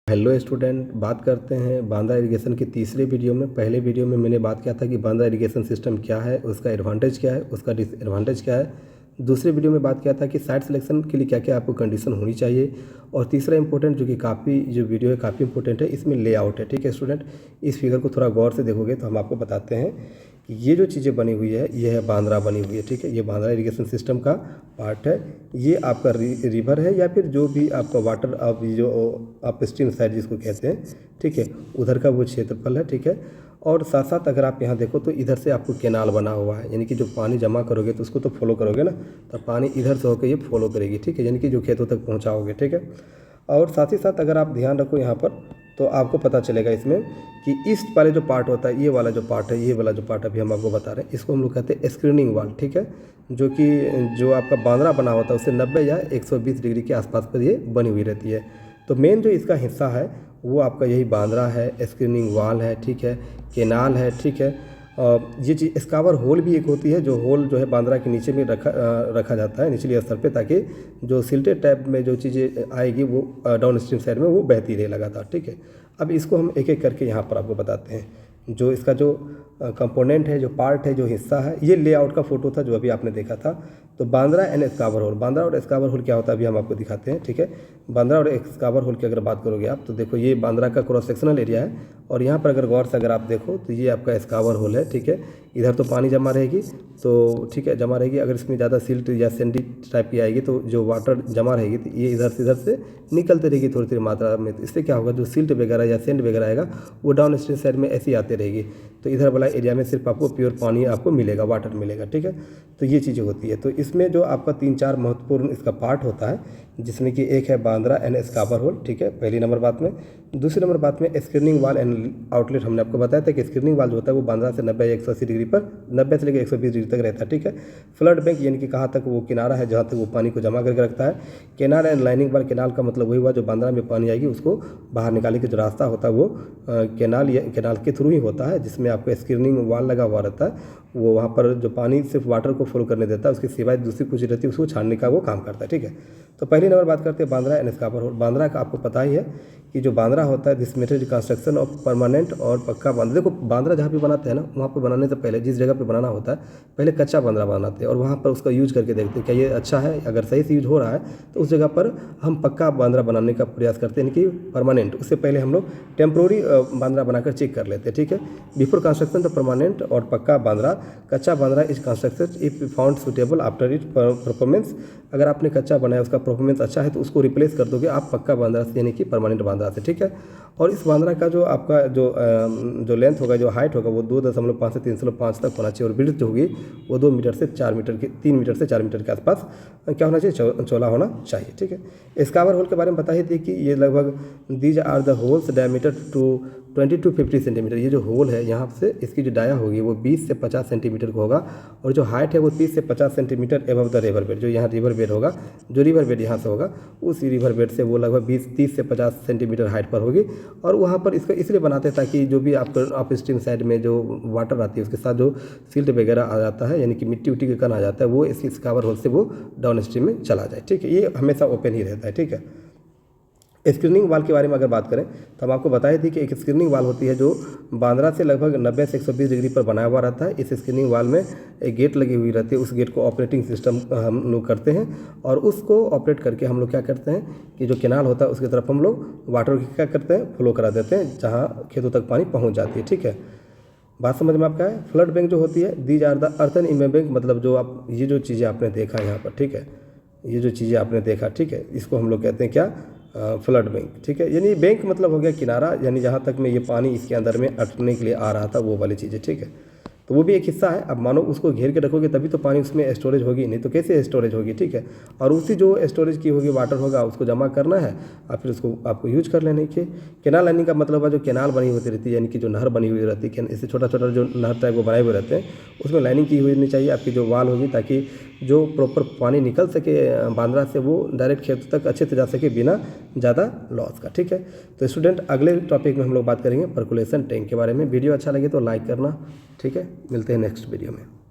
Hello student, बात करते हैं बांद्रा इरिगेशन के तीसरे वीडियो में। पहले वीडियो में मैंने बात किया था कि बांद्रा इरिगेशन सिस्टम क्या है, उसका एडवांटेज क्या है, उसका डिसएडवांटेज क्या है। दूसरे वीडियो में बात किया था कि साइट सिलेक्शन के लिए क्या क्या आपको कंडीशन होनी चाहिए। और तीसरा इंपॉर्टेंट जो कि जो वीडियो है काफ़ी इंपॉर्टेंट है, इसमें लेआउट है। ठीक है स्टूडेंट, इस फिगर को थोड़ा गौर से देखोगे तो हम आपको बताते हैं कि ये जो चीज़ें बनी हुई है ये है बांद्रा बनी हुई है। ठीक है, ये बांद्रा इरिगेशन सिस्टम का पार्ट है। ये आपका रिवर है या फिर जो भी आपका वाटर आप जो आप स्ट्रीम साइड जिसको कहते हैं, ठीक है, उधर का वो क्षेत्रफल है। ठीक है, और साथ साथ अगर आप यहाँ देखो तो इधर से आपको कैनाल बना हुआ है, यानी कि जो पानी जमा करोगे तो उसको तो फॉलो करोगे ना, तो पानी इधर से होकर ये फॉलो करेगी। ठीक है, यानी कि जो खेतों तक पहुँचाओगे। ठीक है, और साथ ही साथ अगर आप ध्यान रखो यहाँ पर तो आपको पता चलेगा इसमें कि ईस्ट वाले जो पार्ट होता है, ये वाला जो पार्ट है, ये वाला जो पार्ट अभी हम आपको बता रहे हैं, इसको हम लोग कहते हैं स्क्रीनिंग वाल। ठीक है, जो कि जो आपका बांद्रा बना होता है उससे 90 या 120 डिग्री के आसपास पर ये बनी हुई रहती है। तो मेन जो इसका हिस्सा है वो आपका यही बांद्रा है, स्क्रीनिंग वाल है, ठीक है, केनाल है। ठीक है, ये चीज़ स्कावर होल भी एक होती है, जो होल जो है बांद्रा के नीचे में रखा जाता है निचले स्तर पे, ताकि जो सिल्टेड टाइप में जो चीज़ें आएगी वो डाउन स्ट्रीम साइड में वो बहती रहे लगातार। ठीक है, अब इसको हम एक एक करके यहाँ पर आपको बताते हैं। जो इसका जो कंपोनेंट है, जो पार्ट है, जो हिस्सा है, ये लेआउट का फोटो था जो अभी आपने देखा था। तो बांद्रा एंड स्कावर होल, बांद्रा और स्कावर होल क्या होता है अभी हम आपको दिखाते हैं। ठीक है, बांद्रा और स्कावर होल की अगर बात करोगे आप तो देखो ये बांद्रा का क्रॉस सेक्शनल एरिया है, और यहाँ पर अगर गौर से अगर आप देखो तो ये आपका स्कावर होल है। ठीक है, इधर तो पानी जमा रहेगी, तो ठीक है जमा रहेगी। अगर इसमें ज़्यादा सिल्ट या सैंडी टाइप की आएगी तो जो वाटर जमा रहेगी तो ये इधर से निकलते रहेगी थोड़ी थोड़ी मात्रा में। तो इससे क्या होगा, जो सिल्ट वगैरह या सेंड वगैरह आएगा वो डाउन स्ट्रीम साइड में ऐसी आते रहेगी, तो इधर वाला एरिया में सिर्फ आपको प्योर पानी आपको मिलेगा, वाटर मिलेगा। ठीक है, तो ये चीज़ें होती है। तो इसमें जो आपका 3-4 महत्वपूर्ण इसका पार्ट होता है, जिसमें कि एक है बांद्रा एंड स्कावर होल। ठीक है, पहली नंबर बात में। दूसरी नंबर बात में स्क्रीनिंग वाल एंड आउटलेट। हमने आपको बताया था कि स्क्रीनिंग वाल जो होता है वो बांद्रा से 90 या 180 डिग्री पर 90 से लेकर 120 डिग्री तक रहता है। ठीक है, फ्लड बैंक यानी कि कहाँ तक वो किनारा है जहाँ तक वो पानी को जमा करके रखता है। केनाल एंड लाइनिंग वाल, केनाल का मतलब वही हुआ जो बांद्रा में पानी आएगी उसको बाहर निकालने का जो रास्ता होता है वो केनाल के थ्रू ही होता है, जिसमें आपको स्क्रीनिंग वाल लगा हुआ रहता है। वो वहाँ पर जो पानी सिर्फ वाटर को फ्लो करने देता है, उसके सिवाय दूसरी कुछ रहती है उसको छानने का वो काम करता है। ठीक है, तो पहली नंबर बात करते हैं बांद्रा एंड स्कावर होल। बांद्रा का आपको पता ही है कि जो बांद्रा होता है this method construction of permanent और पक्का बांद्रा। देखो बांद्रा जहाँ पे बनाते हैं ना, वहाँ पर बनाने से पहले जिस जगह पे बनाना होता है पहले कच्चा बांद्रा बनाते हैं और वहाँ पर उसका यूज करके देखते हैं क्या ये अच्छा है। अगर सही से यूज हो रहा है तो उस जगह पर हम पक्का बांद्रा बनाने का प्रयास करते हैं, कि परमानेंट। उससे पहले हम लोग टेम्प्रोरी बांद्रा बनाकर चेक कर लेते हैं। ठीक है, बिफोर कंस्ट्रक्शन द परमानेंट और पक्का बांद्रा, कच्चा Bandra is constructed if found suitable after it performance. अगर आपने कच्चा बनाया उसका परफॉर्मेंस अच्छा है तो उसको रिप्लेस कर दोगे आप पक्का बांद्रा से, यानी कि परमानेंट बांद्रा से। ठीक है, और इस बांद्रा का जो आपका जो लेंथ होगा, जो हाइट होगा वो 2.5 से 3.5 तक होना चाहिए, और विड्थ जो होगी वो 2 मीटर से 4 मीटर की 3 मीटर से 4 मीटर के आसपास क्या होना चाहिए, चौड़ा होना चाहिए। ठीक है, स्कावर होल के बारे में बता ही थी कि ये लगभग these are the holes diameter to 20 to 50 centimetre. ये जो होल है यहाँ से इसकी जो डाया होगी वो 20 से 50 सेंटीमीटर को होगा, और जो हाइट है वो 30 से 50 centimetre above the river bed. जो यहाँ रिवर बेड होगा, जो रिवर बेड यहाँ से होगा उस रिवर बेड से वो लगभग 30 से 50 सेंटीमीटर हाइट पर होगी। और वहाँ पर इसको इसलिए बनाते हैं ताकि जो भी आपको अप स्ट्रीम साइड में जो वाटर आती है उसके साथ जो सिल्ट वगैरह आ जाता है, यानी कि मिट्टी उट्टी के कण आ जाता है, वो इस स्कावर होल से वो डाउन स्ट्रीम में चला जाए। ठीक है, ये हमेशा ओपन ही रहता है। ठीक है, स्क्रीनिंग वाल के बारे में अगर बात करें तो हम आपको बताई थी कि एक स्क्रीनिंग वाल होती है जो बांद्रा से लगभग 90 से 120 डिग्री पर बनाया हुआ रहता है। इस स्क्रीनिंग वाल में एक गेट लगी हुई रहती है, उस गेट को ऑपरेटिंग सिस्टम हम लोग करते हैं, और उसको ऑपरेट करके हम लोग क्या करते हैं कि जो केनाल होता है उसकी तरफ हम लोग वाटर क्या करते हैं, फ्लो करा देते हैं जहाँ खेतों तक पानी पहुँच जाती है। ठीक है, बात समझ में आपका है। फ्लड बैंक जो होती है दीज आर द अर्थन इम्बैंक, मतलब जो आप ये जो चीज़ें आपने देखा यहाँ पर, ठीक है, ये जो चीज़ें आपने देखा, ठीक है, इसको हम लोग कहते हैं क्या, फ्लड बैंक। ठीक है, यानी बैंक मतलब हो गया किनारा, यानी जहाँ तक में ये पानी इसके अंदर में अटकने के लिए आ रहा था वो वाली चीज़ें। ठीक है, तो वो भी एक हिस्सा है। अब मानो उसको घेर के रखोगे तभी तो पानी उसमें स्टोरेज होगी, नहीं तो कैसे स्टोरेज होगी। ठीक है, और उसी जो स्टोरेज की होगी वाटर होगा उसको जमा करना है और फिर उसको आपको यूज कर लेने के। केनाल लाइनिंग का मतलब है जो केनाल बनी होती रहती है, यानी कि जो नहर बनी हुई रहती है, इससे छोटा छोटा जो नहर टाइप वो बनाए हुए रहते हैं, उसमें लाइनिंग की हुई नहीं चाहिए आपकी जो वाल होगी, ताकि जो प्रॉपर पानी निकल सके बांद्रा से वो डायरेक्ट खेत तक अच्छे से जा सके बिना ज़्यादा लॉस का। ठीक है, तो स्टूडेंट अगले टॉपिक में हम लोग बात करेंगे पर्कुलेशन टैंक के बारे में। वीडियो अच्छा लगे तो लाइक करना। ठीक है, मिलते हैं नेक्स्ट वीडियो में।